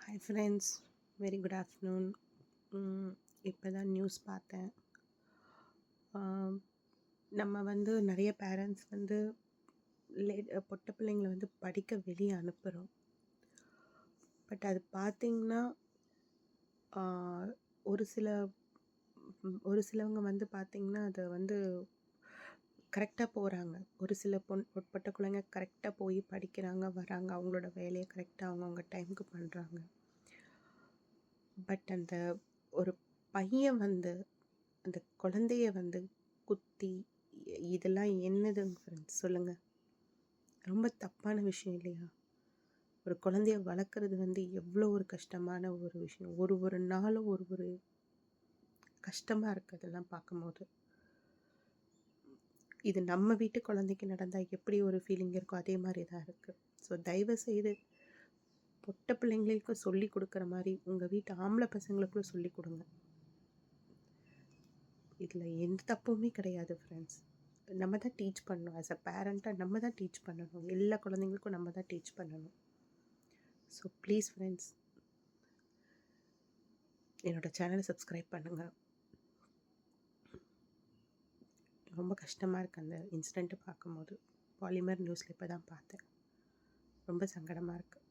Hi friends, very good afternoon. இப்போ தான் news பார்த்தேன். ஆம், நம்ம நிறைய பேரண்ட்ஸ் லே பொட்ட பிள்ளைங்கள படிக்க வெளியே அனுப்புகிறோம். பட் அது பார்த்திங்கன்னா ஒரு சில ஒரு சிலவங்க பார்த்திங்கன்னா அதை கரெக்டாக போகிறாங்க. ஒரு சில பொட்ட பிள்ளைங்க கரெக்டாக போய் படிக்கிறாங்க, வராங்க, அவங்களோட வேலையை கரெக்டாக அவங்கவுங்க டைமுக்கு பண்ணுறாங்க. பட் அந்த ஒரு பையன் அந்த குழந்தைய குத்தி இதெல்லாம் என்னதுங்க ஃப்ரெண்ட்ஸ் சொல்லுங்கள். ரொம்ப தப்பான விஷயம் இல்லையா? ஒரு குழந்தைய வளர்க்குறது எவ்வளோ ஒரு கஷ்டமான ஒரு விஷயம். ஒரு ஒரு நாளும் ஒரு ஒரு கஷ்டமாக இருக்குது அதெல்லாம் பார்க்கும்போது. இது நம்ம வீட்டு குழந்தைக்கு நடந்தால் எப்படி ஒரு ஃபீலிங் இருக்கோ அதே மாதிரி தான் இருக்குது. ஸோ தயவு செய்து பொட்ட பிள்ளைங்களுக்கு சொல்லி கொடுக்குற மாதிரி உங்கள் வீட்டு ஆம்பளை பசங்களுக்கும் சொல்லி கொடுங்க. இதில் எந்த தப்புமே கிடையாது ஃப்ரெண்ட்ஸ். நம்ம தான் டீச் பண்ணணும். ஆஸ் அ பேரண்ட்டாக நம்ம தான் டீச் பண்ணணும். எல்லா குழந்தைங்களுக்கும் நம்ம தான் டீச் பண்ணணும். ஸோ ப்ளீஸ் ஃப்ரெண்ட்ஸ், என்னோடய சேனலை சப்ஸ்கிரைப் பண்ணுங்கள். ரொம்ப கஷ்டமாக இருக்குது அந்த இன்சிடெண்ட்டு பார்க்கும்போது. பாலிமர் நியூஸில் இப்போ தான் பார்த்தேன். ரொம்ப சங்கடமாக இருக்குது.